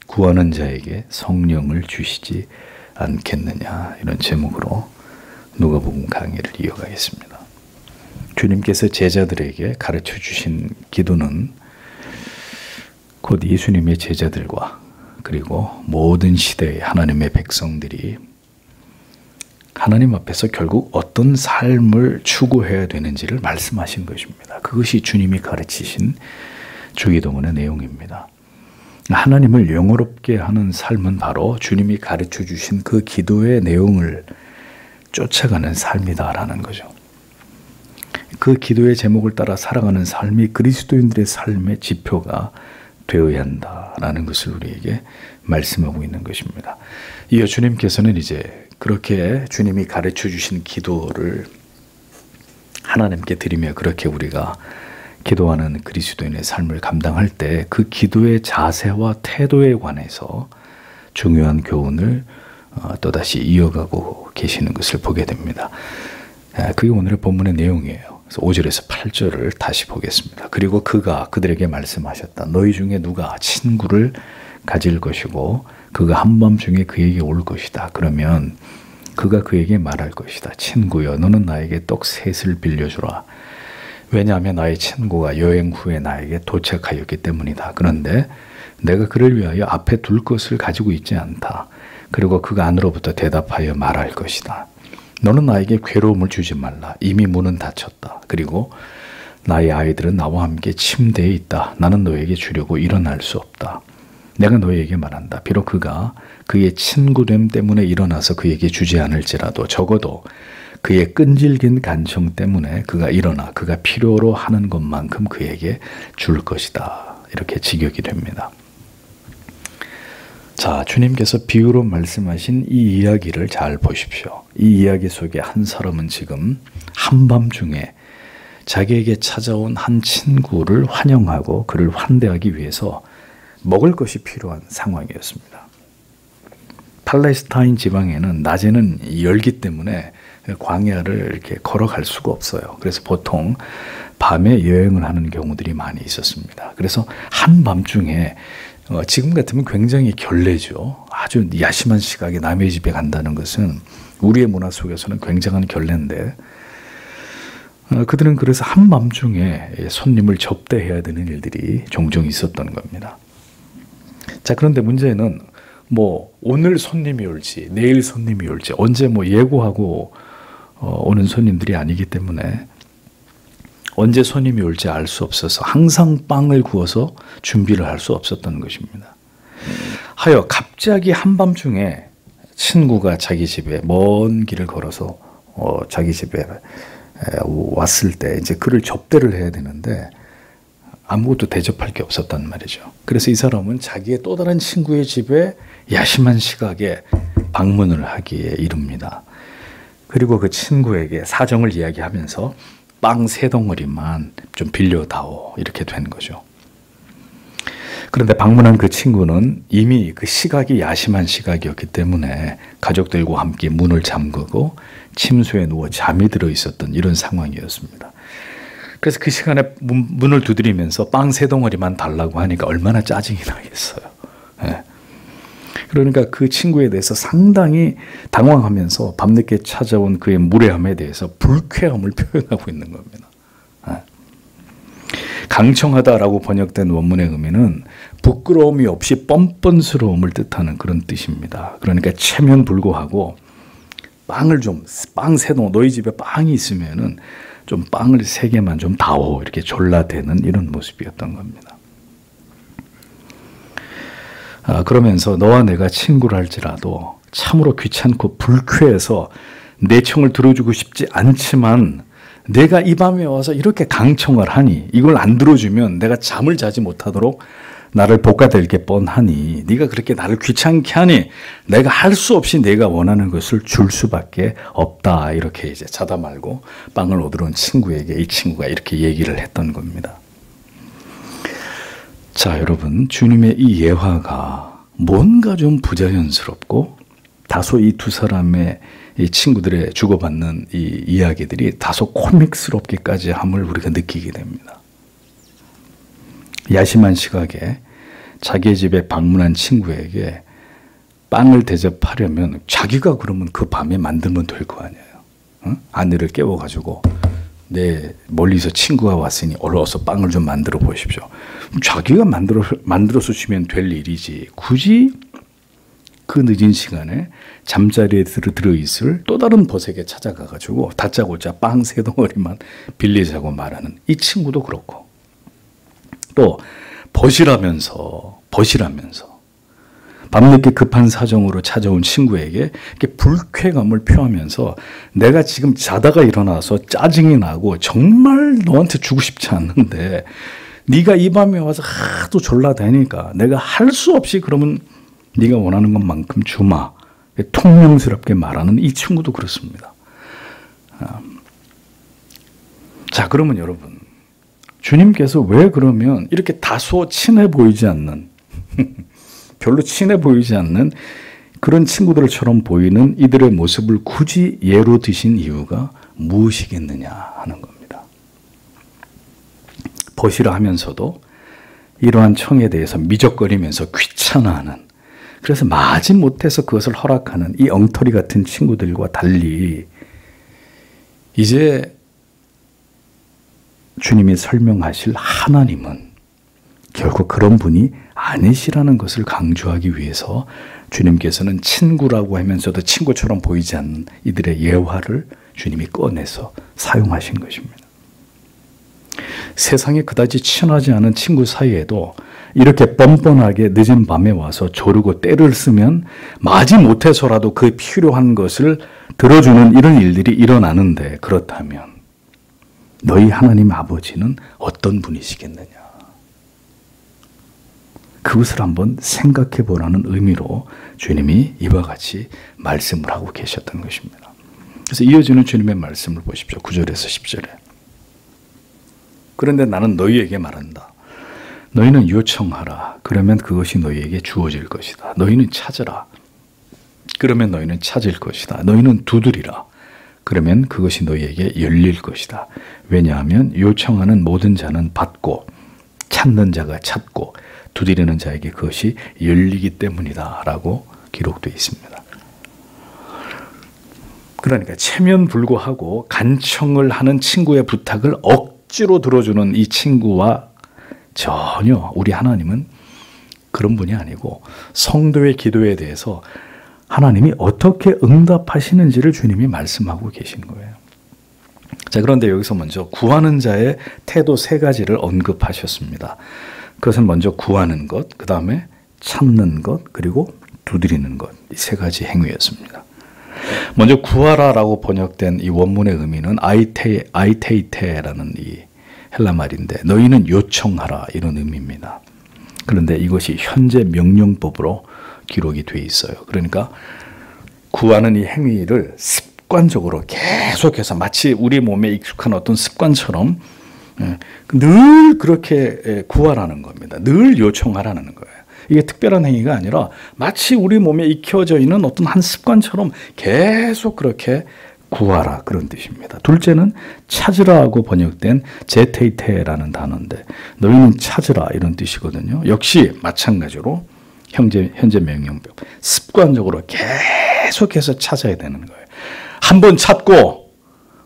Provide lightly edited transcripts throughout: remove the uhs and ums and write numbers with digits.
구하는 자에게 성령을 주시지 않겠느냐, 이런 제목으로 누가복음 강의를 이어가겠습니다. 주님께서 제자들에게 가르쳐 주신 기도는 곧 예수님의 제자들과 그리고 모든 시대의 하나님의 백성들이 하나님 앞에서 결국 어떤 삶을 추구해야 되는지를 말씀하신 것입니다. 그것이 주님이 가르치신 주기도문의 내용입니다. 하나님을 영화롭게 하는 삶은 바로 주님이 가르쳐 주신 그 기도의 내용을 쫓아가는 삶이다라는 거죠. 그 기도의 제목을 따라 살아가는 삶이 그리스도인들의 삶의 지표가 되어야 한다라는 것을 우리에게 말씀하고 있는 것입니다. 이어 주님께서는 이제 그렇게 주님이 가르쳐 주신 기도를 하나님께 드리며 그렇게 우리가 기도하는 그리스도인의 삶을 감당할 때 그 기도의 자세와 태도에 관해서 중요한 교훈을 또다시 이어가고 계시는 것을 보게 됩니다. 그게 오늘의 본문의 내용이에요. 그래서 5절에서 8절을 다시 보겠습니다. 그리고 그가 그들에게 말씀하셨다. 너희 중에 누가 친구를 가질 것이고 그가 한밤중에 그에게 올 것이다. 그러면 그가 그에게 말할 것이다. 친구여, 너는 나에게 떡 셋을 빌려주라. 왜냐하면 나의 친구가 여행 후에 나에게 도착하였기 때문이다. 그런데 내가 그를 위하여 앞에 둘 것을 가지고 있지 않다. 그리고 그가 안으로부터 대답하여 말할 것이다. 너는 나에게 괴로움을 주지 말라. 이미 문은 닫혔다. 그리고 나의 아이들은 나와 함께 침대에 있다. 나는 너에게 주려고 일어날 수 없다. 내가 너에게 말한다. 비록 그가 그의 친구됨 때문에 일어나서 그에게 주지 않을지라도 적어도 그의 끈질긴 간청 때문에 그가 일어나 그가 필요로 하는 것만큼 그에게 줄 것이다. 이렇게 직역이 됩니다. 자, 주님께서 비유로 말씀하신 이 이야기를 잘 보십시오. 이 이야기 속에 한 사람은 지금 한밤중에 자기에게 찾아온 한 친구를 환영하고 그를 환대하기 위해서 먹을 것이 필요한 상황이었습니다. 팔레스타인 지방에는 낮에는 열기 때문에 광야를 이렇게 걸어갈 수가 없어요. 그래서 보통 밤에 여행을 하는 경우들이 많이 있었습니다. 그래서 한밤중에 지금 같으면 굉장히 결례죠. 아주 야심한 시각에 남의 집에 간다는 것은 우리의 문화 속에서는 굉장한 결례인데 그들은 그래서 한밤중에 손님을 접대해야 되는 일들이 종종 있었던 겁니다. 자, 그런데 문제는 오늘 손님이 올지 내일 손님이 올지 언제 예고하고 오는 손님들이 아니기 때문에 언제 손님이 올지 알 수 없어서 항상 빵을 구워서 준비를 할 수 없었던 것입니다. 하여 갑자기 한밤중에 친구가 자기 집에 먼 길을 걸어서 자기 집에 왔을 때 이제 그를 접대를 해야 되는데 아무것도 대접할 게 없었단 말이죠. 그래서 이 사람은 자기의 또 다른 친구의 집에 야심한 시각에 방문을 하기에 이릅니다. 그리고 그 친구에게 사정을 이야기하면서 빵 3덩어리만 좀 빌려다오 이렇게 된 거죠. 그런데 방문한 그 친구는 이미 그 시각이 야심한 시각이었기 때문에 가족들과 함께 문을 잠그고 침소에 누워 잠이 들어 있었던 이런 상황이었습니다. 그래서 그 시간에 문을 두드리면서 빵 3덩어리만 달라고 하니까 얼마나 짜증이 나겠어요. 네. 그러니까 그 친구에 대해서 상당히 당황하면서 밤늦게 찾아온 그의 무례함에 대해서 불쾌함을 표현하고 있는 겁니다. 강청하다라고 번역된 원문의 의미는 부끄러움이 없이 뻔뻔스러움을 뜻하는 그런 뜻입니다. 그러니까 체면불고하고 빵 3덩 너희 집에 빵이 있으면은 좀 빵을 3개만 좀 다오 이렇게 졸라대는 이런 모습이었던 겁니다. 그러면서 너와 내가 친구를 할지라도 참으로 귀찮고 불쾌해서 내 청을 들어주고 싶지 않지만 내가 이 밤에 와서 이렇게 강청을 하니 이걸 안 들어주면 내가 잠을 자지 못하도록 나를 볶아댈 게 뻔하니 네가 그렇게 나를 귀찮게 하니 내가 할 수 없이 내가 원하는 것을 줄 수밖에 없다. 이렇게 이제 자다 말고 빵을 얻으러 온 친구에게 이 친구가 이렇게 얘기를 했던 겁니다. 자, 여러분, 주님의 이 예화가 뭔가 좀 부자연스럽고 다소 이 두 사람의 이 친구들의 주고받는 이 이야기들이 다소 코믹스럽기까지 함을 우리가 느끼게 됩니다. 야심한 시각에 자기 집에 방문한 친구에게 빵을 대접하려면 자기가 그러면 그 밤에 만들면 될 거 아니에요. 응? 아내를 깨워가지고 멀리서 친구가 왔으니 어서 빵을 좀 만들어 보십시오. 자기가 만들어서 주면 될 일이지. 굳이 그 늦은 시간에 잠자리에 들어있을 또 다른 벗에게 찾아가가지고 다짜고짜 빵 3덩어리만 빌리자고 말하는 이 친구도 그렇고, 또 벗이라면서 밤늦게 급한 사정으로 찾아온 친구에게 이렇게 불쾌감을 표하면서 내가 지금 자다가 일어나서 짜증이 나고 정말 너한테 주고 싶지 않는데 네가 이 밤에 와서 하도 졸라대니까 내가 할 수 없이 그러면 네가 원하는 것만큼 주마. 통명스럽게 말하는 이 친구도 그렇습니다. 자, 그러면 여러분, 주님께서 왜 그러면 이렇게 다소 친해 보이지 않는 별로 친해 보이지 않는 그런 친구들처럼 보이는 이들의 모습을 굳이 예로 드신 이유가 무엇이겠느냐 하는 겁니다. 벗이라 하면서도 이러한 청에 대해서 미적거리면서 귀찮아하는, 그래서 마지못해서 그것을 허락하는 이 엉터리 같은 친구들과 달리 이제 주님이 설명하실 하나님은 결국 그런 분이 아니시라는 것을 강조하기 위해서 주님께서는 친구라고 하면서도 친구처럼 보이지 않는 이들의 예화를 주님이 꺼내서 사용하신 것입니다. 세상에 그다지 친하지 않은 친구 사이에도 이렇게 뻔뻔하게 늦은 밤에 와서 조르고 때를 쓰면 마지못해서라도 그 필요한 것을 들어주는 이런 일들이 일어나는데, 그렇다면 너희 하나님 아버지는 어떤 분이시겠느냐? 그것을 한번 생각해 보라는 의미로 주님이 이와 같이 말씀을 하고 계셨던 것입니다. 그래서 이어지는 주님의 말씀을 보십시오. 9절에서 10절에. 그런데 나는 너희에게 말한다. 너희는 요청하라. 그러면 그것이 너희에게 주어질 것이다. 너희는 찾으라. 그러면 너희는 찾을 것이다. 너희는 두드리라. 그러면 그것이 너희에게 열릴 것이다. 왜냐하면 요청하는 모든 자는 받고 찾는 자가 찾고 두드리는 자에게 그것이 열리기 때문이다 라고 기록되어 있습니다. 그러니까 체면불고하고 간청을 하는 친구의 부탁을 억지로 들어주는 이 친구와 전혀 우리 하나님은 그런 분이 아니고, 성도의 기도에 대해서 하나님이 어떻게 응답하시는지를 주님이 말씀하고 계신 거예요. 자, 그런데 여기서 먼저 구하는 자의 태도 3가지를 언급하셨습니다. 그것은 먼저 구하는 것, 그 다음에 찾는 것, 그리고 두드리는 것, 이 3가지 행위였습니다. 먼저 구하라라고 번역된 이 원문의 의미는 아이테이테라는 이 헬라 말인데, 너희는 요청하라 이런 의미입니다. 그런데 이것이 현재 명령법으로 기록이 돼 있어요. 그러니까 구하는 이 행위를 습관적으로 계속해서 마치 우리 몸에 익숙한 어떤 습관처럼 늘 그렇게 구하라는 겁니다. 늘 요청하라는 거예요. 이게 특별한 행위가 아니라 마치 우리 몸에 익혀져 있는 어떤 한 습관처럼 계속 그렇게 구하라, 그런 뜻입니다. 둘째는 찾으라고 번역된 제테이테라는 단어인데, 너희는 찾으라 이런 뜻이거든요. 역시 마찬가지로 현재 명령법, 습관적으로 계속해서 찾아야 되는 거예요. 한번 찾고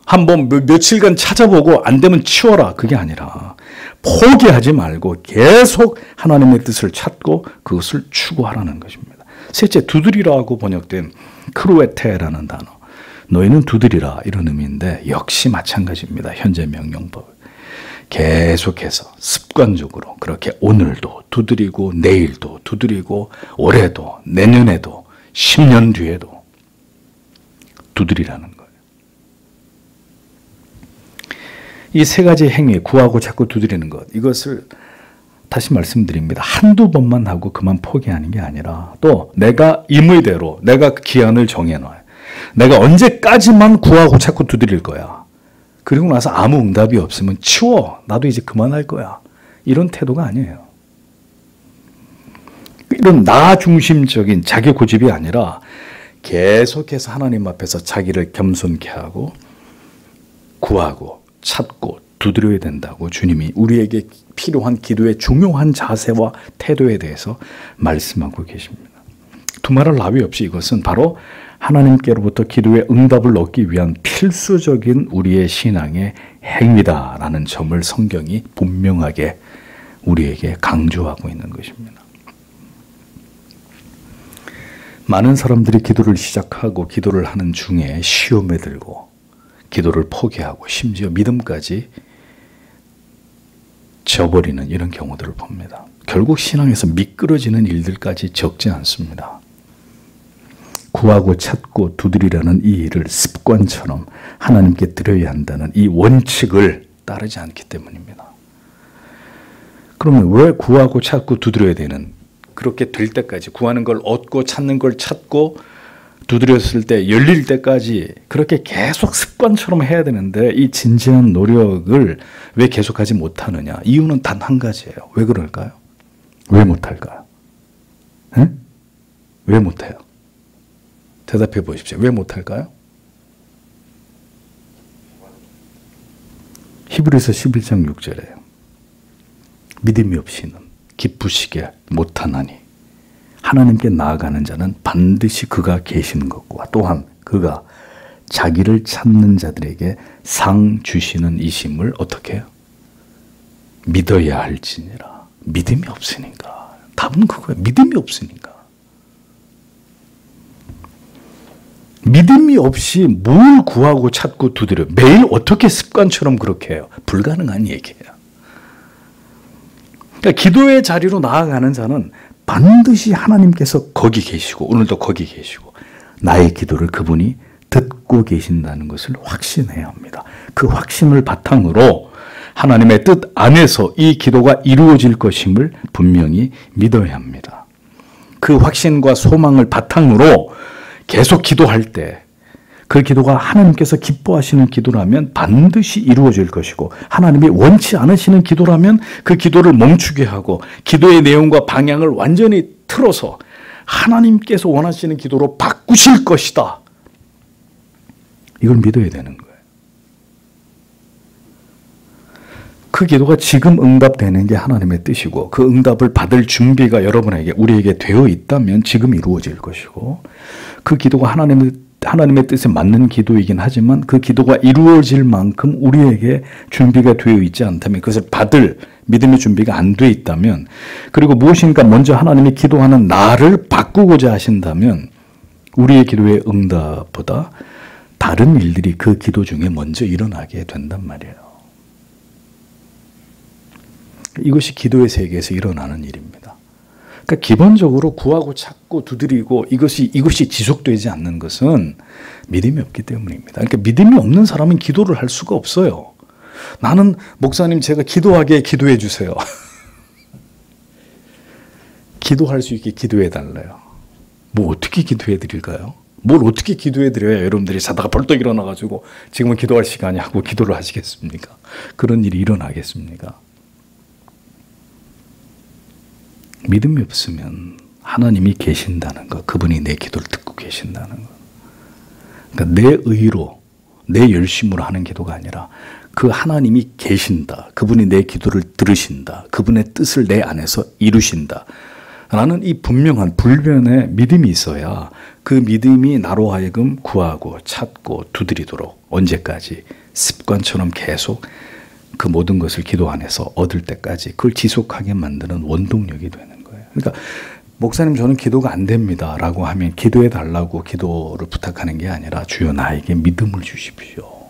한번 며칠간 찾아보고 안 되면 치워라, 그게 아니라 포기하지 말고 계속 하나님의 뜻을 찾고 그것을 추구하라는 것입니다. 셋째, 두드리라고 번역된 크루에테라는 단어, 너희는 두드리라 이런 의미인데 역시 마찬가지입니다. 현재 명령법, 계속해서 습관적으로 그렇게 오늘도 두드리고 내일도 두드리고 올해도 내년에도 10년 뒤에도 두드리라는 거예요. 이 3가지 행위, 구하고 찾고 두드리는 것, 이것을 다시 말씀드립니다. 한두 번만 하고 그만 포기하는 게 아니라, 또 내가 임의대로 내가 기한을 정해놔요. 내가 언제까지만 구하고 찾고 두드릴 거야. 그리고 나서 아무 응답이 없으면 치워. 나도 이제 그만할 거야. 이런 태도가 아니에요. 이런 나 중심적인 자기 고집이 아니라 계속해서 하나님 앞에서 자기를 겸손케 하고 구하고 찾고 두드려야 된다고 주님이 우리에게 필요한 기도의 중요한 자세와 태도에 대해서 말씀하고 계십니다. 두말할 나위 없이 이것은 바로 하나님께로부터 기도의 응답을 얻기 위한 필수적인 우리의 신앙의 행위다라는 점을 성경이 분명하게 우리에게 강조하고 있는 것입니다. 많은 사람들이 기도를 시작하고 기도를 하는 중에 시험에 들고 기도를 포기하고 심지어 믿음까지 저버리는 이런 경우들을 봅니다. 결국 신앙에서 미끄러지는 일들까지 적지 않습니다. 구하고 찾고 두드리라는 이 일을 습관처럼 하나님께 드려야 한다는 이 원칙을 따르지 않기 때문입니다. 그러면 왜 구하고 찾고 두드려야 되는, 그렇게 될 때까지 구하는 걸 얻고 찾는 걸 찾고 두드렸을 때 열릴 때까지 그렇게 계속 습관처럼 해야 되는데 이 진지한 노력을 왜 계속하지 못하느냐? 이유는 단 한 가지예요. 왜 그럴까요? 왜 못할까요? 네? 왜 못해요? 대답해 보십시오. 왜 못할까요? 히브리서 11장 6절에요. 믿음이 없이는 기쁘시게 못하나니 하나님께 나아가는 자는 반드시 그가 계시는 것과 또한 그가 자기를 찾는 자들에게 상 주시는 이심을 어떻게 해요? 믿어야 할지니라. 믿음이 없으니까. 답은 그거예요. 믿음이 없으니까. 믿음이 없이 뭘 구하고 찾고 두드려 매일 어떻게 습관처럼 그렇게 해요? 불가능한 얘기예요. 그러니까 기도의 자리로 나아가는 자는 반드시 하나님께서 거기 계시고 오늘도 거기 계시고 나의 기도를 그분이 듣고 계신다는 것을 확신해야 합니다. 그 확신을 바탕으로 하나님의 뜻 안에서 이 기도가 이루어질 것임을 분명히 믿어야 합니다. 그 확신과 소망을 바탕으로 계속 기도할 때 그 기도가 하나님께서 기뻐하시는 기도라면 반드시 이루어질 것이고 하나님이 원치 않으시는 기도라면 그 기도를 멈추게 하고 기도의 내용과 방향을 완전히 틀어서 하나님께서 원하시는 기도로 바꾸실 것이다. 이걸 믿어야 되는 거예요. 그 기도가 지금 응답되는 게 하나님의 뜻이고 그 응답을 받을 준비가 여러분에게 우리에게 되어 있다면 지금 이루어질 것이고 그 기도가 하나님의 뜻에 맞는 기도이긴 하지만 그 기도가 이루어질 만큼 우리에게 준비가 되어 있지 않다면 그것을 받을 믿음의 준비가 안 되어 있다면 그리고 무엇인가 먼저 하나님이 기도하는 나를 바꾸고자 하신다면 우리의 기도의 응답보다 다른 일들이 그 기도 중에 먼저 일어나게 된단 말이에요. 이것이 기도의 세계에서 일어나는 일입니다. 그러니까 기본적으로 구하고 찾고 두드리고 이것이 지속되지 않는 것은 믿음이 없기 때문입니다. 그러니까 믿음이 없는 사람은 기도를 할 수가 없어요. 나는 목사님 제가 기도하게 기도해 주세요. 기도할 수 있게 기도해 달래요. 뭐 어떻게 기도해 드릴까요? 뭘 어떻게 기도해 드려야 여러분들이 자다가 벌떡 일어나가지고 지금은 기도할 시간이 하고 기도를 하시겠습니까? 그런 일이 일어나겠습니까? 믿음이 없으면 하나님이 계신다는 것, 그분이 내 기도를 듣고 계신다는 것. 그러니까 내 의로, 내 열심으로 하는 기도가 아니라 그 하나님이 계신다. 그분이 내 기도를 들으신다. 그분의 뜻을 내 안에서 이루신다. 라는 이 분명한 불변의 믿음이 있어야 그 믿음이 나로 하여금 구하고 찾고 두드리도록 언제까지 습관처럼 계속 그 모든 것을 기도 안에서 얻을 때까지 그걸 지속하게 만드는 원동력이 되는 거예요. 그러니까 목사님 저는 기도가 안 됩니다 라고 하면 기도해 달라고 기도를 부탁하는 게 아니라 주여 나에게 믿음을 주십시오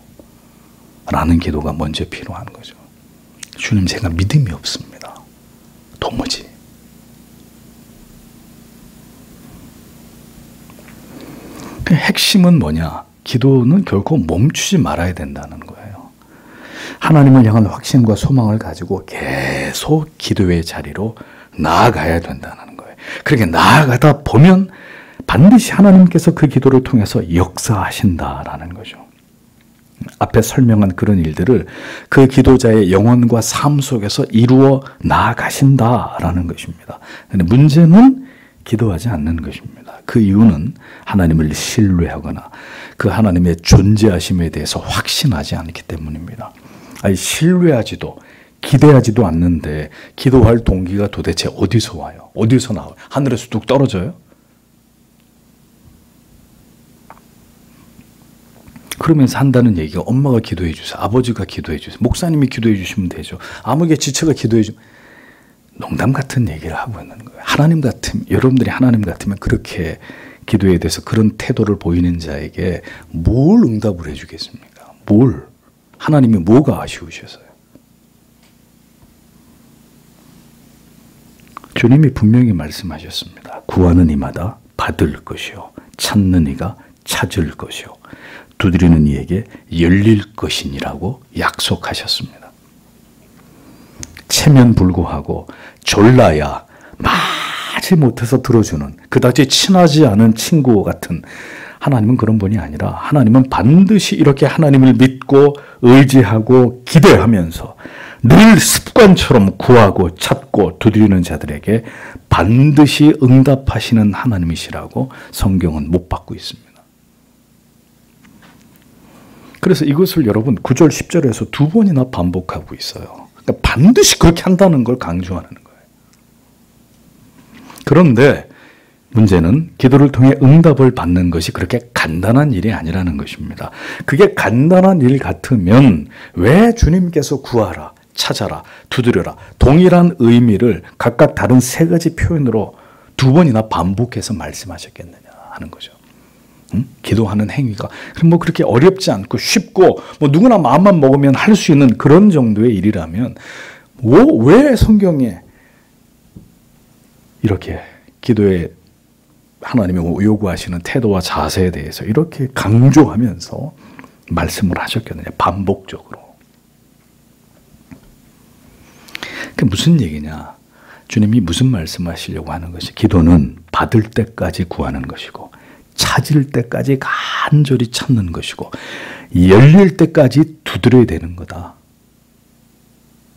라는 기도가 먼저 필요한 거죠. 주님 제가 믿음이 없습니다. 도무지. 그 핵심은 뭐냐? 기도는 결코 멈추지 말아야 된다는 거예요. 하나님을 향한 확신과 소망을 가지고 계속 기도의 자리로 나아가야 된다는 거예요. 그렇게 나아가다 보면 반드시 하나님께서 그 기도를 통해서 역사하신다라는 거죠. 앞에 설명한 그런 일들을 그 기도자의 영혼과 삶 속에서 이루어 나아가신다라는 것입니다. 근데 문제는 기도하지 않는 것입니다. 그 이유는 하나님을 신뢰하거나 그 하나님의 존재하심에 대해서 확신하지 않기 때문입니다. 아니, 신뢰하지도 기대하지도 않는데 기도할 동기가 도대체 어디서 와요? 어디서 나와요? 하늘에서 뚝 떨어져요? 그러면서 한다는 얘기가 엄마가 기도해 주세요. 아버지가 기도해 주세요. 목사님이 기도해 주시면 되죠. 아무개 지체가 기도해 주면 농담 같은 얘기를 하고 있는 거예요. 하나님 같으면, 여러분들이 하나님 같으면 그렇게 기도에 대해서 그런 태도를 보이는 자에게 뭘 응답을 해 주겠습니까? 뭘? 하나님이 뭐가 아쉬우셔서요? 주님이 분명히 말씀하셨습니다. 구하는 이마다 받을 것이요, 찾는 이가 찾을 것이요, 두드리는 이에게 열릴 것이니라고 약속하셨습니다. 체면불고하고 졸라야 마지 못해서 들어주는 그다지 친하지 않은 친구 같은 하나님은 그런 분이 아니라, 하나님은 반드시 이렇게 하나님을 믿고 의지하고 기대하면서 늘 습관처럼 구하고 찾고 두드리는 자들에게 반드시 응답하시는 하나님이시라고 성경은 못 받고 있습니다. 그래서 이것을 여러분 9절 10절에서 두 번이나 반복하고 있어요. 그러니까 반드시 그렇게 한다는 걸 강조하는 거예요. 그런데 문제는 기도를 통해 응답을 받는 것이 그렇게 간단한 일이 아니라는 것입니다. 그게 간단한 일 같으면 왜 주님께서 구하라, 찾아라, 두드려라 동일한 의미를 각각 다른 세 가지 표현으로 두 번이나 반복해서 말씀하셨겠느냐 하는 거죠. 기도하는 행위가 그럼 뭐 그렇게 어렵지 않고 쉽고 뭐 누구나 마음만 먹으면 할 수 있는 그런 정도의 일이라면 왜 성경에 이렇게 기도에 하나님이 요구하시는 태도와 자세에 대해서 이렇게 강조하면서 말씀을 하셨겠느냐, 반복적으로. 그게 무슨 얘기냐? 주님이 무슨 말씀하시려고 하는 것이, 기도는 받을 때까지 구하는 것이고 찾을 때까지 간절히 찾는 것이고 열릴 때까지 두드려야 되는 거다.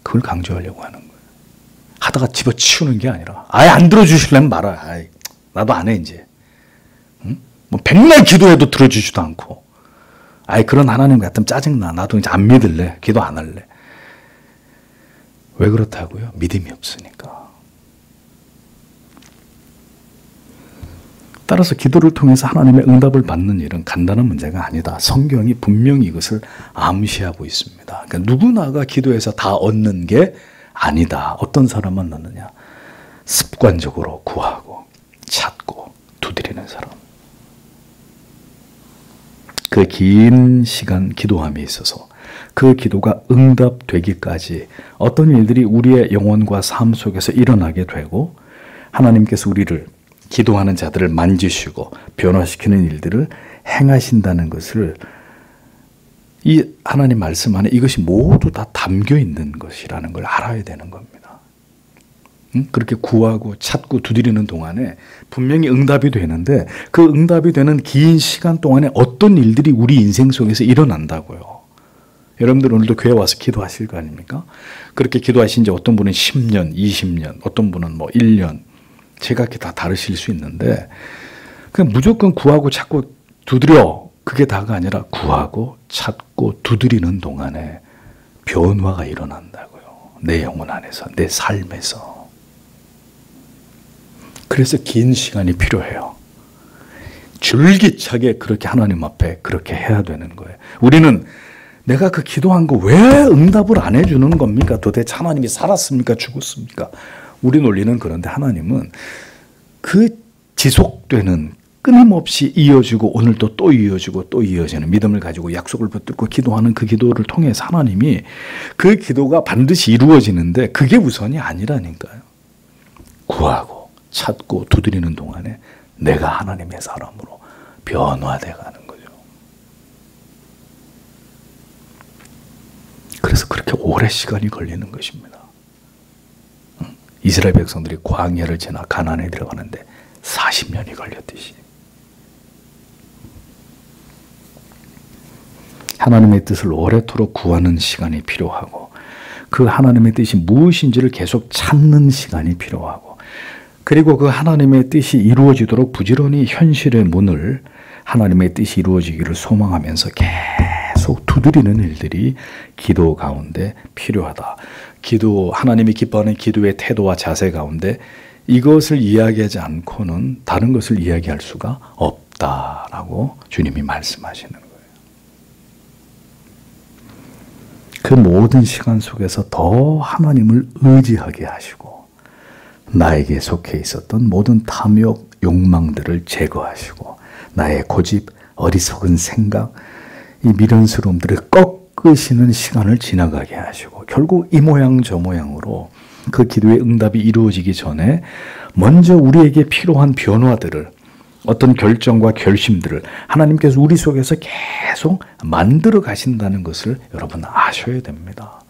그걸 강조하려고 하는 거예요. 하다가 집어치우는 게 아니라 아예 안 들어주실래면 말아. 아이, 나도 안 해 이제. 응? 뭐 백날 기도해도 들어주지도 않고. 아예 그런 하나님 같으면 짜증나. 나도 이제 안 믿을래. 기도 안 할래. 왜 그렇다고요? 믿음이 없으니까. 따라서 기도를 통해서 하나님의 응답을 받는 일은 간단한 문제가 아니다. 성경이 분명히 이것을 암시하고 있습니다. 그러니까 누구나가 기도해서 다 얻는 게 아니다. 어떤 사람만 얻느냐? 습관적으로 구하고 찾고 두드리는 사람. 그 긴 시간 기도함에 있어서 그 기도가 응답되기까지 어떤 일들이 우리의 영혼과 삶 속에서 일어나게 되고 하나님께서 우리를 기도하는 자들을 만지시고 변화시키는 일들을 행하신다는 것을 이 하나님 말씀 안에 이것이 모두 다 담겨 있는 것이라는 걸 알아야 되는 겁니다. 그렇게 구하고 찾고 두드리는 동안에 분명히 응답이 되는데 그 응답이 되는 긴 시간 동안에 어떤 일들이 우리 인생 속에서 일어난다고요. 여러분들 오늘도 교회 와서 기도하실 거 아닙니까? 그렇게 기도하신 지 어떤 분은 10년, 20년, 어떤 분은 뭐 1년, 제각기 다 다르실 수 있는데 그냥 무조건 구하고 찾고 두드려 그게 다가 아니라 구하고 찾고 두드리는 동안에 변화가 일어난다고요. 내 영혼 안에서, 내 삶에서. 그래서 긴 시간이 필요해요. 줄기차게 그렇게 하나님 앞에 그렇게 해야 되는 거예요. 우리는 내가 그 기도한 거 왜 응답을 안 해주는 겁니까? 도대체 하나님이 살았습니까? 죽었습니까? 우리 논리는 그런데 하나님은 그 지속되는 끊임없이 이어지고 오늘도 또 이어지고 또 이어지는 믿음을 가지고 약속을 붙들고 기도하는 그 기도를 통해서 하나님이 그 기도가 반드시 이루어지는데 그게 우선이 아니라니까요. 구하고 찾고 두드리는 동안에 내가 하나님의 사람으로 변화돼 가는 거죠. 그래서 그렇게 오래 시간이 걸리는 것입니다. 이스라엘 백성들이 광야를 지나 가나안에 들어가는데 40년이 걸렸듯이 하나님의 뜻을 오래도록 구하는 시간이 필요하고 그 하나님의 뜻이 무엇인지를 계속 찾는 시간이 필요하고 그리고 그 하나님의 뜻이 이루어지도록 부지런히 현실의 문을 하나님의 뜻이 이루어지기를 소망하면서 계속 계속 두드리는 일들이 기도 가운데 필요하다. 기도, 하나님이 기뻐하는 기도의 태도와 자세 가운데 이것을 이야기하지 않고는 다른 것을 이야기할 수가 없다라고 주님이 말씀하시는 거예요. 그 모든 시간 속에서 더 하나님을 의지하게 하시고 나에게 속해 있었던 모든 탐욕, 욕망들을 제거하시고 나의 고집, 어리석은 생각, 이 미련스러움들을 꺾으시는 시간을 지나가게 하시고 결국 이 모양 저 모양으로 그 기도의 응답이 이루어지기 전에 먼저 우리에게 필요한 변화들을, 어떤 결정과 결심들을 하나님께서 우리 속에서 계속 만들어 가신다는 것을 여러분 아셔야 됩니다.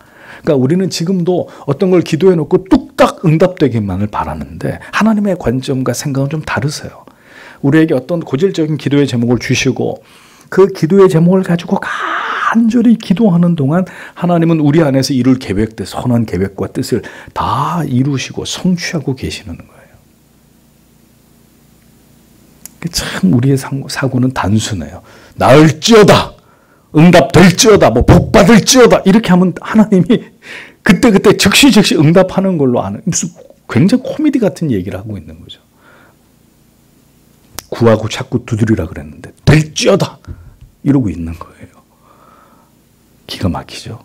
그러니까 우리는 지금도 어떤 걸 기도해 놓고 뚝딱 응답되기만을 바라는데 하나님의 관점과 생각은 좀 다르세요. 우리에게 어떤 고질적인 기도의 제목을 주시고 그 기도의 제목을 가지고 간절히 기도하는 동안 하나님은 우리 안에서 이룰 계획들, 선한 계획과 뜻을 다 이루시고 성취하고 계시는 거예요. 참 우리의 사고는 단순해요. 나을지어다, 응답될지어다, 뭐 복받을지어다 이렇게 하면 하나님이 그때 즉시 응답하는 걸로 아는, 무슨 굉장히 코미디 같은 얘기를 하고 있는 거죠. 구하고 찾고 두드리라 그랬는데 될지어다 이러고 있는 거예요. 기가 막히죠.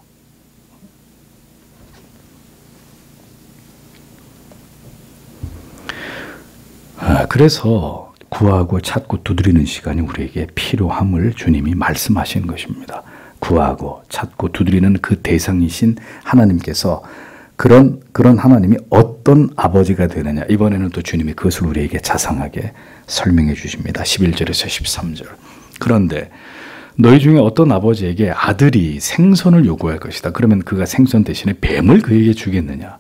그래서 구하고 찾고 두드리는 시간이 우리에게 필요함을 주님이 말씀하신 것입니다. 구하고 찾고 두드리는 그 대상이신 하나님께서 그런 하나님이 어떤 아버지가 되느냐, 이번에는 또 주님이 그것을 우리에게 자상하게 설명해 주십니다. 11절에서 13절. 그런데 너희 중에 어떤 아버지에게 아들이 생선을 요구할 것이다. 그러면 그가 생선 대신에 뱀을 그에게 주겠느냐?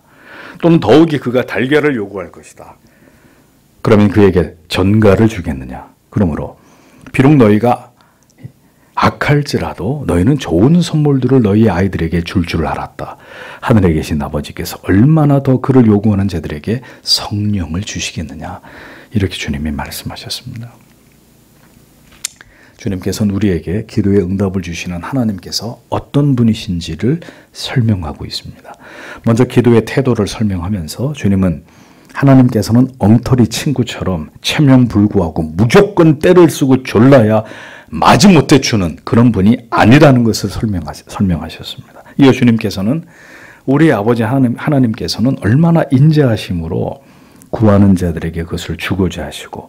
또는 더욱이 그가 달걀을 요구할 것이다. 그러면 그에게 전갈을 주겠느냐? 그러므로 비록 너희가 악할지라도 너희는 좋은 선물들을 너희 아이들에게 줄 줄 알았다. 하늘에 계신 아버지께서 얼마나 더 그를 요구하는 자들에게 성령을 주시겠느냐? 이렇게 주님이 말씀하셨습니다. 주님께서는 우리에게 기도의 응답을 주시는 하나님께서 어떤 분이신지를 설명하고 있습니다. 먼저 기도의 태도를 설명하면서 주님은 하나님께서는 엉터리 친구처럼 체면불구하고 무조건 때를 쓰고 졸라야 마지못해 주는 그런 분이 아니라는 것을 설명하셨습니다. 이어 주님께서는 우리 아버지 하나님께서는 얼마나 인자하심으로 구하는 자들에게 그것을 주고자 하시고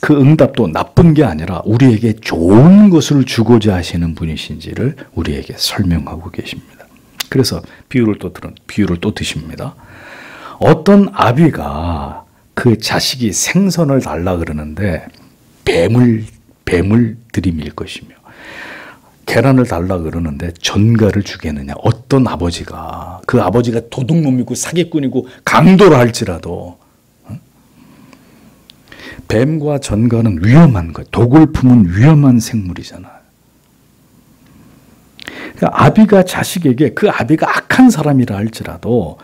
그 응답도 나쁜 게 아니라 우리에게 좋은 것을 주고자 하시는 분이신지를 우리에게 설명하고 계십니다. 그래서 비유를 또 드십니다. 어떤 아비가 그 자식이 생선을 달라 그러는데 뱀을 들이밀 것이며 계란을 달라 그러는데 전갈을 주겠느냐. 어떤 아버지가, 그 아버지가 도둑놈이고 사기꾼이고 강도라 할지라도 뱀과 전갈은 위험한 거예요. 독을 품은 위험한 생물이잖아요. 그러니까 아비가 자식에게, 그 아비가 악한 사람이라 할지라도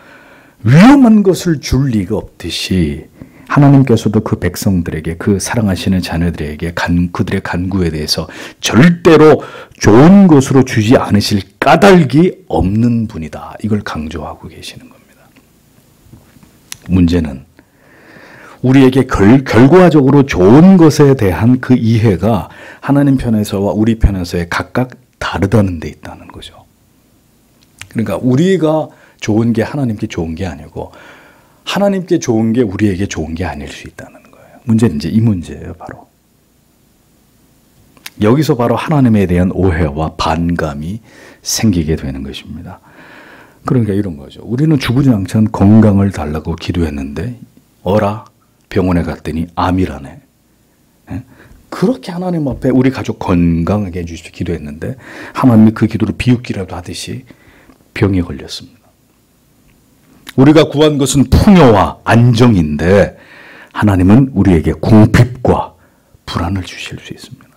위험한 것을 줄 리가 없듯이 하나님께서도 그 백성들에게, 그 사랑하시는 자녀들에게 그들의 간구에 대해서 절대로 좋은 것으로 주지 않으실 까닭이 없는 분이다. 이걸 강조하고 계시는 겁니다. 문제는 우리에게 결과적으로 좋은 것에 대한 그 이해가 하나님 편에서와 우리 편에서의 각각 다르다는 데 있다는 거죠. 그러니까 우리가 좋은 게 하나님께 좋은 게 아니고 하나님께 좋은 게 우리에게 좋은 게 아닐 수 있다는 거예요. 문제는 이제 이 문제예요, 바로. 여기서 바로 하나님에 대한 오해와 반감이 생기게 되는 것입니다. 그러니까 이런 거죠. 우리는 주구장창 건강을 달라고 기도했는데 어라? 병원에 갔더니 암이라네. 그렇게 하나님 앞에 우리 가족 건강하게 해주시고 기도했는데 하나님이 그 기도를 비웃기라도 하듯이 병에 걸렸습니다. 우리가 구한 것은 풍요와 안정인데 하나님은 우리에게 궁핍과 불안을 주실 수 있습니다.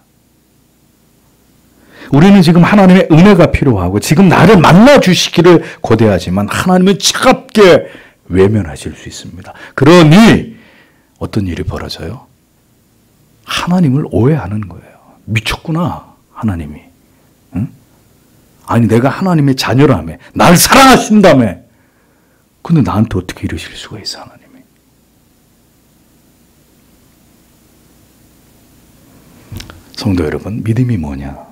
우리는 지금 하나님의 은혜가 필요하고 지금 나를 만나 주시기를 고대하지만 하나님은 차갑게 외면하실 수 있습니다. 그러니 어떤 일이 벌어져요? 하나님을 오해하는 거예요. 미쳤구나, 하나님이. 응? 아니, 내가 하나님의 자녀라며. 날 사랑하신다며. 근데 나한테 어떻게 이러실 수가 있어, 하나님이. 성도 여러분, 믿음이 뭐냐?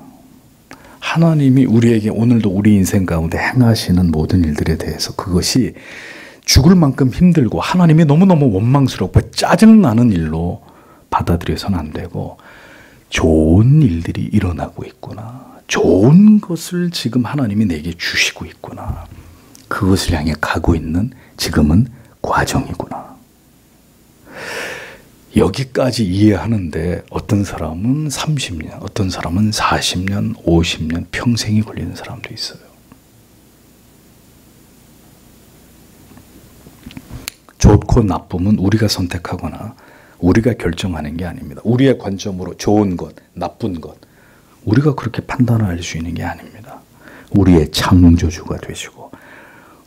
하나님이 우리에게 오늘도 우리 인생 가운데 행하시는 모든 일들에 대해서 그것이 죽을 만큼 힘들고 하나님이 너무너무 원망스럽고 짜증나는 일로 받아들여서는 안 되고, 좋은 일들이 일어나고 있구나. 좋은 것을 지금 하나님이 내게 주시고 있구나. 그것을 향해 가고 있는 지금은 과정이구나. 여기까지 이해하는데 어떤 사람은 30년, 어떤 사람은 40년, 50년, 평생이 걸리는 사람도 있어요. 좋고 나쁨은 우리가 선택하거나 우리가 결정하는 게 아닙니다. 우리의 관점으로 좋은 것, 나쁜 것, 우리가 그렇게 판단할 수 있는 게 아닙니다. 우리의 창조주가 되시고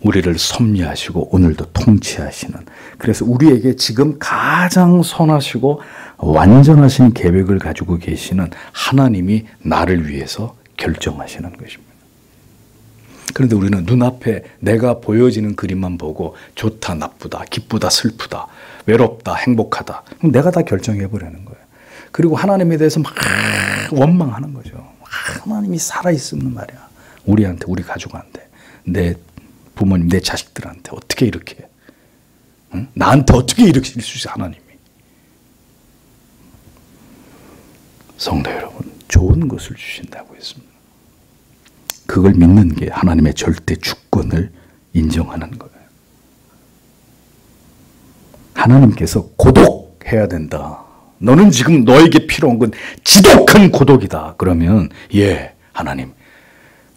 우리를 섭리하시고 오늘도 통치하시는, 그래서 우리에게 지금 가장 선하시고 완전하신 계획을 가지고 계시는 하나님이 나를 위해서 결정하시는 것입니다. 그런데 우리는 눈앞에 내가 보여지는 그림만 보고 좋다, 나쁘다, 기쁘다, 슬프다, 외롭다, 행복하다, 내가 다 결정해버리는 거예요. 그리고 하나님에 대해서 막 원망하는 거죠. 하나님이 살아있으면 말이야, 우리한테, 우리 가족한테, 내 부모님, 내 자식들한테 어떻게 이렇게, 응? 나한테 어떻게 이렇게 줄 수 있어, 하나님이. 성도 여러분, 좋은 것을 주신다고 했습니다. 그걸 믿는 게 하나님의 절대 주권을 인정하는 거예요. 하나님께서 고독해야 된다. 너는 지금 너에게 필요한 건 지독한 고독이다. 그러면 예, 하나님,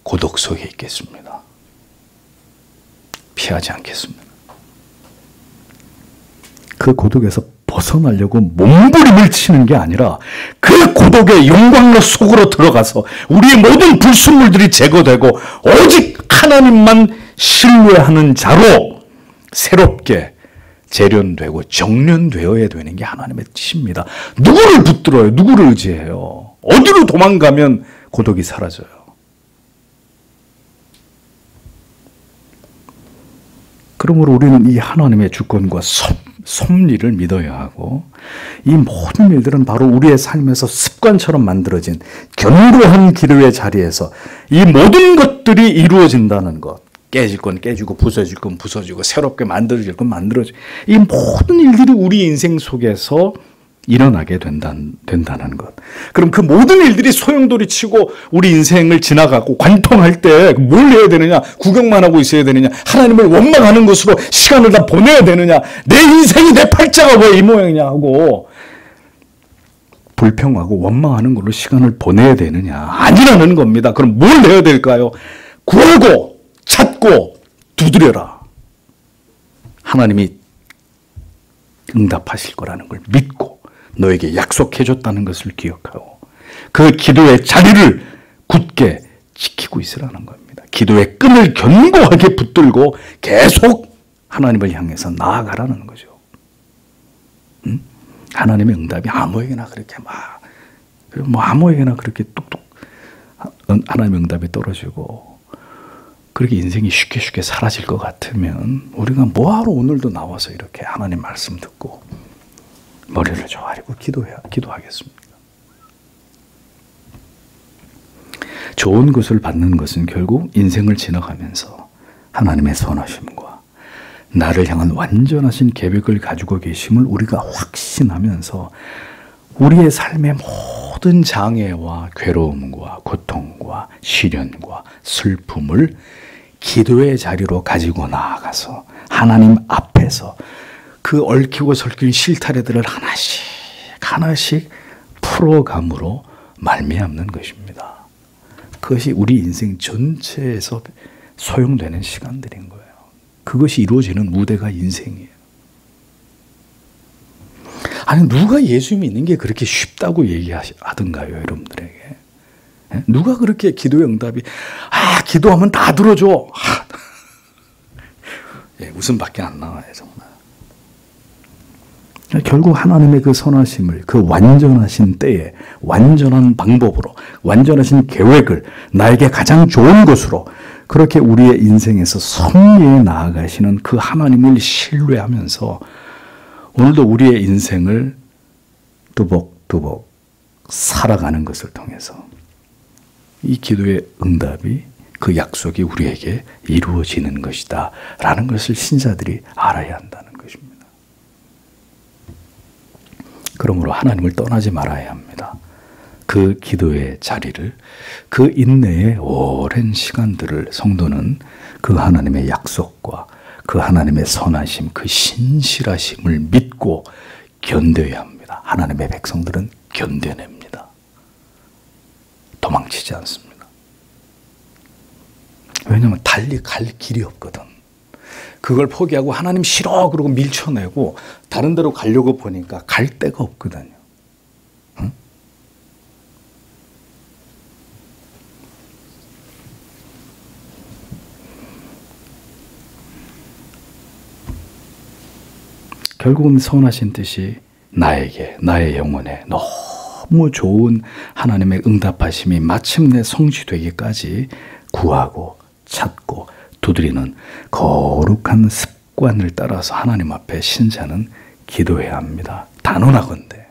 고독 속에 있겠습니다. 피하지 않겠습니다. 그 고독에서 벗어나려고 몸부림을 치는 게 아니라 그 고독의 영광로 속으로 들어가서 우리의 모든 불순물들이 제거되고 오직 하나님만 신뢰하는 자로 새롭게 재련되고 정련되어야 되는 게 하나님의 뜻입니다. 누구를 붙들어요? 누구를 의지해요? 어디로 도망가면 고독이 사라져요? 그러므로 우리는 이 하나님의 주권과 섭리를 믿어야 하고, 이 모든 일들은 바로 우리의 삶에서 습관처럼 만들어진 견고한 기류의 자리에서 이 모든 것들이 이루어진다는 것, 깨질 건 깨지고 부서질 건 부서지고 새롭게 만들어질 건 만들어지고, 이 모든 일들이 우리 인생 속에서 일어나게 된다는 것. 그럼 그 모든 일들이 소용돌이치고 우리 인생을 지나가고 관통할 때 뭘 해야 되느냐? 구경만 하고 있어야 되느냐? 하나님을 원망하는 것으로 시간을 다 보내야 되느냐? 내 인생이, 내 팔자가 왜 이 모양이냐 하고 불평하고 원망하는 걸로 시간을 보내야 되느냐? 아니라는 겁니다. 그럼 뭘 해야 될까요? 구하고 찾고 두드려라. 하나님이 응답하실 거라는 걸 믿고 너에게 약속해 줬다는 것을 기억하고 그 기도의 자리를 굳게 지키고 있으라는 겁니다. 기도의 끈을 견고하게 붙들고 계속 하나님을 향해서 나아가라는 거죠. 응? 하나님의 응답이 아무에게나 그렇게 아무에게나 그렇게 뚝뚝 하나님의 응답이 떨어지고 그렇게 인생이 쉽게 사라질 것 같으면 우리가 뭐하러 오늘도 나와서 이렇게 하나님 말씀 듣고 머리를 조아리고 기도하겠습니다. 좋은 것을 받는 것은 결국 인생을 지나가면서 하나님의 선하심과 나를 향한 완전하신 계획을 가지고 계심을 우리가 확신하면서 우리의 삶의 모든 장애와 괴로움과 고통과 시련과 슬픔을 기도의 자리로 가지고 나아가서 하나님 앞에서 그 얽히고 설킨 실타래들을 하나씩 풀어감으로 말미암는 것입니다. 그것이 우리 인생 전체에서 소용되는 시간들인 거예요. 그것이 이루어지는 무대가 인생이에요. 아니, 누가 예수 믿는 게 그렇게 쉽다고 얘기하던가요, 여러분들에게? 누가 그렇게 기도의 응답이, 기도하면 다 들어줘. 웃음밖에 안 나와요, 정말. 결국 하나님의 그 선하심을 그 완전하신 때에 완전한 방법으로 완전하신 계획을 나에게 가장 좋은 것으로 그렇게 우리의 인생에서 섭리에 나아가시는 그 하나님을 신뢰하면서 오늘도 우리의 인생을 뚜벅뚜벅 살아가는 것을 통해서 이 기도의 응답이 그 약속이 우리에게 이루어지는 것이다 라는 것을 신자들이 알아야 한다는 것입니다. 그러므로 하나님을 떠나지 말아야 합니다. 그 기도의 자리를, 그 인내의 오랜 시간들을 성도는 그 하나님의 약속과 그 하나님의 선하심, 그 신실하심을 믿고 견뎌야 합니다. 하나님의 백성들은 견뎌냅니다. 도망치지 않습니다. 왜냐하면 달리 갈 길이 없거든. 그걸 포기하고 하나님 싫어 그러고 밀쳐내고 다른 데로 가려고 보니까 갈 데가 없거든요. 응? 결국은 선하신 뜻이 나에게, 나의 영혼에 너무 좋은 하나님의 응답하심이 마침내 성취되기까지 구하고 찾고 두드리는 거룩한 습관을 따라서 하나님 앞에 신자는 기도해야 합니다. 단언하건대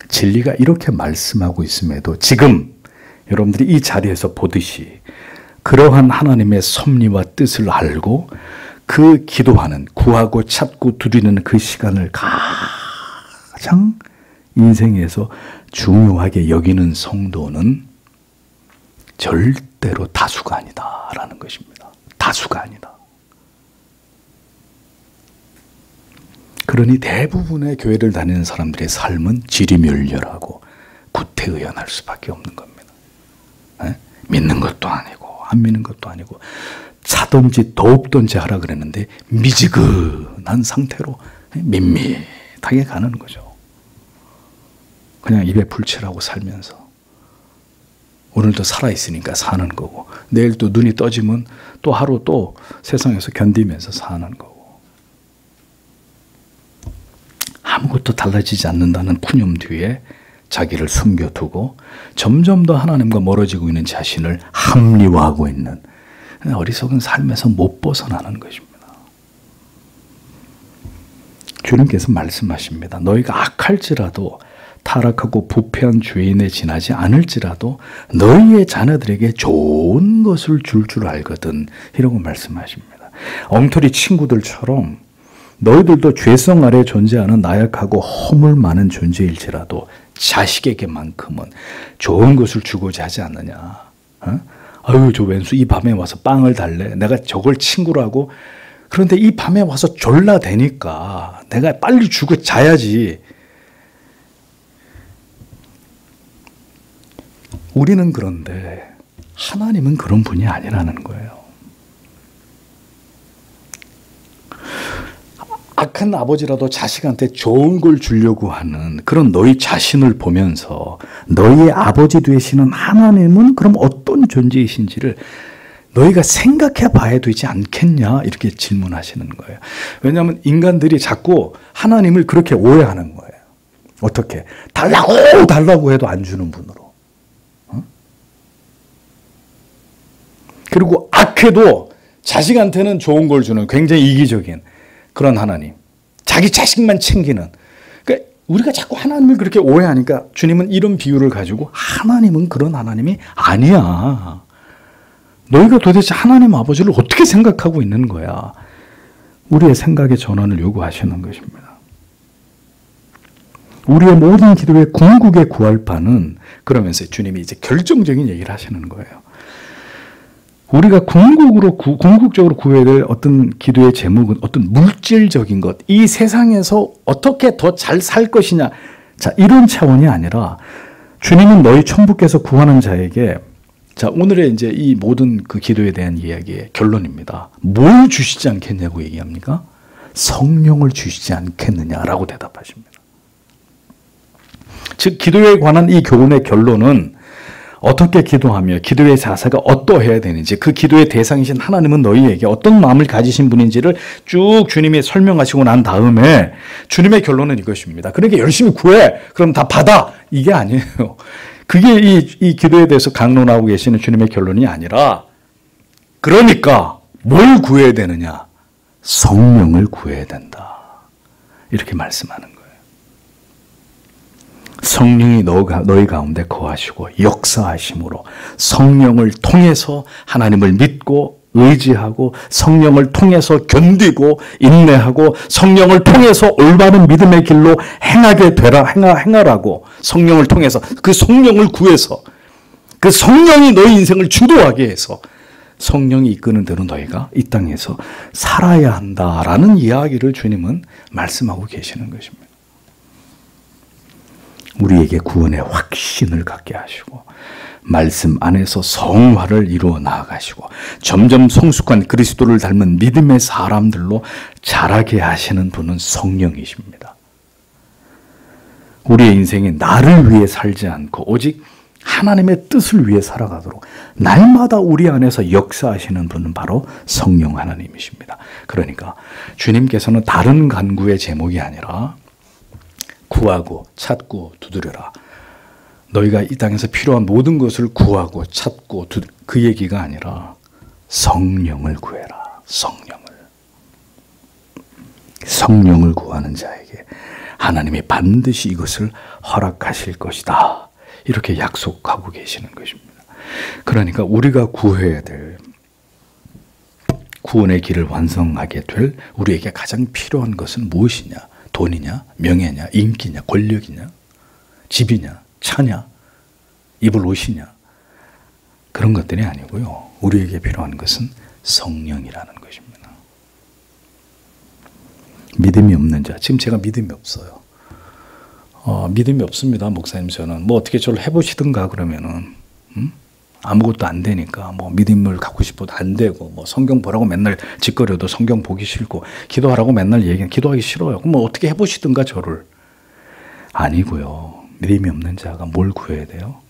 진리가 이렇게 말씀하고 있음에도 지금 여러분들이 이 자리에서 보듯이 그러한 하나님의 섭리와 뜻을 알고 그 기도하는, 구하고 찾고 두드리는 그 시간을 가장 인생에서 중요하게 여기는 성도는 절대로 다수가 아니다라는 것입니다. 다수가 아니다. 그러니 대부분의 교회를 다니는 사람들의 삶은 지리멸렬하고 구태의연할 수밖에 없는 겁니다. 에? 믿는 것도 아니고 안 믿는 것도 아니고 차든지 더웁든지 하라 그랬는데 미지근한 상태로 밋밋하게 가는 거죠. 그냥 입에 불칠하고 살면서 오늘도 살아있으니까 사는 거고 내일 또 눈이 떠지면 또 하루 또 세상에서 견디면서 사는 거고 아무것도 달라지지 않는다는 푸념 뒤에 자기를 숨겨두고 점점 더 하나님과 멀어지고 있는 자신을 합리화하고 있는 어리석은 삶에서 못 벗어나는 것입니다. 주님께서 말씀하십니다. 너희가 악할지라도 타락하고 부패한 죄인에 지나지 않을지라도 너희의 자녀들에게 좋은 것을 줄 줄 알거든 이라고 말씀하십니다. 엉터리 친구들처럼 너희들도 죄성 아래 존재하는 나약하고 허물 많은 존재일지라도 자식에게만큼은 좋은 것을 주고자 하지 않느냐. 어? 아유 저 왼수 이 밤에 와서 빵을 달래. 내가 저걸 친구로 하고 그런데 이 밤에 와서 졸라대니까 내가 빨리 주고 자야지. 우리는 그런데 하나님은 그런 분이 아니라는 거예요. 악한 아버지라도 자식한테 좋은 걸 주려고 하는 그런 너희 자신을 보면서 너희의 아버지 되시는 하나님은 그럼 어떤 존재이신지를 너희가 생각해 봐야 되지 않겠냐 이렇게 질문하시는 거예요. 왜냐하면 인간들이 자꾸 하나님을 그렇게 오해하는 거예요. 어떻게? 달라고 해도 안 주는 분으로. 그리고 악해도 자식한테는 좋은 걸 주는 굉장히 이기적인 그런 하나님. 자기 자식만 챙기는. 그러니까 우리가 자꾸 하나님을 그렇게 오해하니까 주님은 이런 비유를 가지고 하나님은 그런 하나님이 아니야. 너희가 도대체 하나님 아버지를 어떻게 생각하고 있는 거야. 우리의 생각의 전환을 요구하시는 것입니다. 우리의 모든 기도의 궁극의 구할 바는 그러면서 주님이 이제 결정적인 얘기를 하시는 거예요. 우리가 궁극적으로 구해야 될 어떤 기도의 제목은 어떤 물질적인 것, 이 세상에서 어떻게 더 잘 살 것이냐. 자, 이런 차원이 아니라 주님은 너희 천부께서 구하는 자에게 자, 오늘의 이제 이 모든 그 기도에 대한 이야기의 결론입니다. 뭘 주시지 않겠냐고 얘기합니까? 성령을 주시지 않겠느냐라고 대답하십니다. 즉, 기도에 관한 이 교훈의 결론은 어떻게 기도하며 기도의 자세가 어떠해야 되는지, 그 기도의 대상이신 하나님은 너희에게 어떤 마음을 가지신 분인지를 쭉 주님이 설명하시고 난 다음에 주님의 결론은 이것입니다. 그러니까 열심히 구해. 그럼 다 받아. 이게 아니에요. 그게 이 기도에 대해서 강론하고 계시는 주님의 결론이 아니라, 그러니까 뭘 구해야 되느냐? 성령을 구해야 된다. 이렇게 말씀하는 거예요. 성령이 너희 가운데 거하시고 역사하심으로 성령을 통해서 하나님을 믿고 의지하고, 성령을 통해서 견디고 인내하고, 성령을 통해서 올바른 믿음의 길로 행하게 되라, 행하라고, 성령을 통해서 그 성령을 구해서, 그 성령이 너희 인생을 주도하게 해서 성령이 이끄는 대로 너희가 이 땅에서 살아야 한다라는 이야기를 주님은 말씀하고 계시는 것입니다. 우리에게 구원의 확신을 갖게 하시고, 말씀 안에서 성화를 이루어 나아가시고, 점점 성숙한 그리스도를 닮은 믿음의 사람들로 자라게 하시는 분은 성령이십니다. 우리의 인생이 나를 위해 살지 않고 오직 하나님의 뜻을 위해 살아가도록 날마다 우리 안에서 역사하시는 분은 바로 성령 하나님이십니다. 그러니까 주님께서는 다른 간구의 제목이 아니라 구하고 찾고 두드려라. 너희가 이 땅에서 필요한 모든 것을 구하고 찾고 그 얘기가 아니라 성령을 구해라. 성령을 구하는 자에게 하나님이 반드시 이것을 허락하실 것이다. 이렇게 약속하고 계시는 것입니다. 그러니까 우리가 구해야 될, 구원의 길을 완성하게 될 우리에게 가장 필요한 것은 무엇이냐? 돈이냐? 명예냐? 인기냐? 권력이냐? 집이냐? 차냐? 입을 옷이냐? 그런 것들이 아니고요. 우리에게 필요한 것은 성령이라는 것입니다. 믿음이 없는 자, 지금 제가 믿음이 없어요. 믿음이 없습니다, 목사님. 저는 뭐 어떻게 저를 해보시든가 그러면은 아무것도 안 되니까, 뭐 믿음을 갖고 싶어도 안 되고, 뭐 성경 보라고 맨날 짓거려도 성경 보기 싫고, 기도하라고 맨날 기도하기 싫어요. 그럼 뭐 어떻게 해보시든가 저를. 아니고요. 믿음이 없는 자가 뭘 구해야 돼요?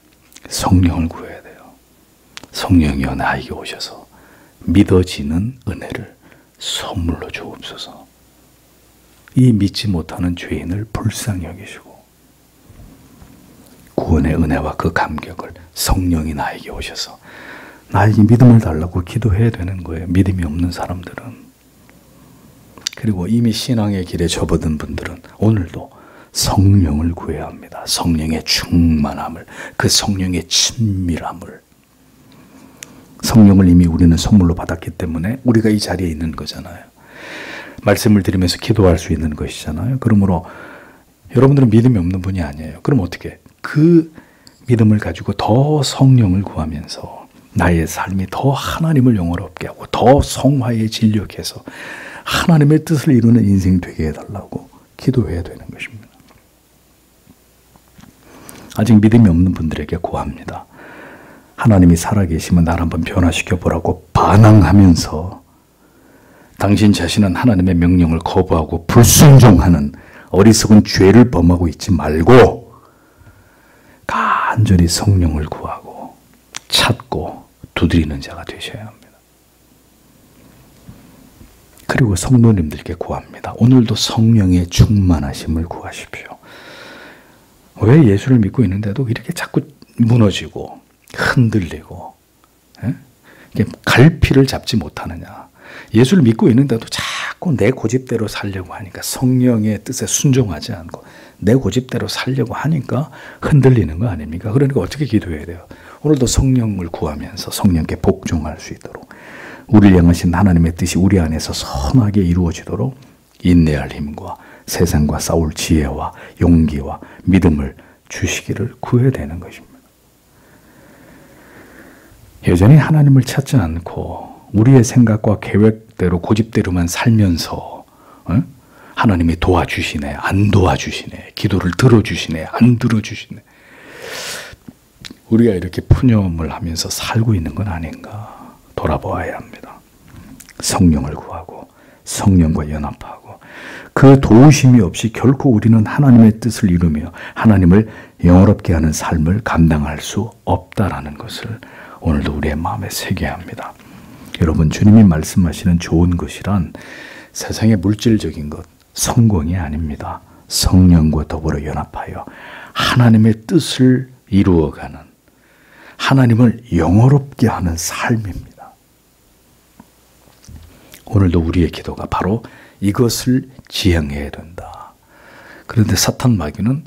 성령을 구해야 돼요. 성령이여 나에게 오셔서 믿어지는 은혜를 선물로 주옵소서. 이 믿지 못하는 죄인을 불쌍히 여기시고, 구원의 은혜와 그 감격을 성령이 나에게 오셔서 나에게 믿음을 달라고 기도해야 되는 거예요. 믿음이 없는 사람들은. 그리고 이미 신앙의 길에 접어든 분들은 오늘도 성령을 구해야 합니다. 성령의 충만함을, 그 성령의 친밀함을. 성령을 이미 우리는 선물로 받았기 때문에 우리가 이 자리에 있는 거잖아요. 말씀을 드리면서 기도할 수 있는 것이잖아요. 그러므로 여러분들은 믿음이 없는 분이 아니에요. 그럼 어떻게? 그 믿음을 가지고 더 성령을 구하면서 나의 삶이 더 하나님을 영화롭게 하고 더 성화에 진력해서 하나님의 뜻을 이루는 인생이 되게 해달라고 기도해야 되는 것입니다. 아직 믿음이 없는 분들에게 구합니다. 하나님이 살아계시면 나를 한번 변화시켜 보라고 반항하면서 당신 자신은 하나님의 명령을 거부하고 불순종하는 어리석은 죄를 범하고 있지 말고 간절히 성령을 구하고 찾고 두드리는 자가 되셔야 합니다. 그리고 성도님들께 구합니다. 오늘도 성령의 충만하심을 구하십시오. 왜 예수를 믿고 있는데도 이렇게 자꾸 무너지고 흔들리고 갈피를 잡지 못하느냐. 예수를 믿고 있는데도 자꾸 내 고집대로 살려고 하니까, 성령의 뜻에 순종하지 않고 내 고집대로 살려고 하니까 흔들리는 거 아닙니까? 그러니까 어떻게 기도해야 돼요? 오늘도 성령을 구하면서 성령께 복종할 수 있도록, 우리를 향하신 하나님의 뜻이 우리 안에서 선하게 이루어지도록 인내할 힘과 세상과 싸울 지혜와 용기와 믿음을 주시기를 구해야 되는 것입니다. 여전히 하나님을 찾지 않고 우리의 생각과 계획대로 고집대로만 살면서 하나님이 도와주시네, 안 도와주시네, 기도를 들어주시네, 안 들어주시네, 우리가 이렇게 푸념을 하면서 살고 있는 건 아닌가 돌아보아야 합니다. 성령을 구하고 성령과 연합하고 그 도우심이 없이 결코 우리는 하나님의 뜻을 이루며 하나님을 영화롭게 하는 삶을 감당할 수 없다라는 것을 오늘도 우리의 마음에 새겨야 합니다. 여러분, 주님이 말씀하시는 좋은 것이란 세상의 물질적인 것, 성공이 아닙니다. 성령과 더불어 연합하여 하나님의 뜻을 이루어가는, 하나님을 영화롭게 하는 삶입니다. 오늘도 우리의 기도가 바로 이것을 지향해야 된다. 그런데 사탄 마귀는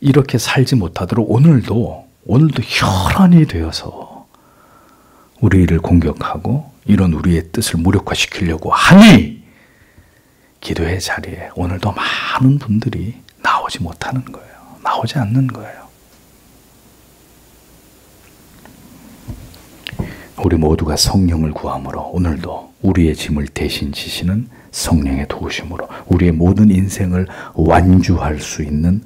이렇게 살지 못하도록 오늘도 혈안이 되어서 우리를 공격하고 이런 우리의 뜻을 무력화시키려고 하니 기도의 자리에 오늘도 많은 분들이 나오지 못하는 거예요. 나오지 않는 거예요. 우리 모두가 성령을 구함으로 오늘도 우리의 짐을 대신 지시는 성령의 도우심으로 우리의 모든 인생을 완주할 수 있는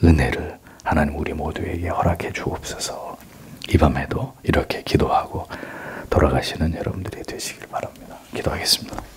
은혜를 하나님 우리 모두에게 허락해 주옵소서. 이 밤에도 이렇게 기도하고 돌아가시는 여러분들이 되시길 바랍니다. 기도하겠습니다.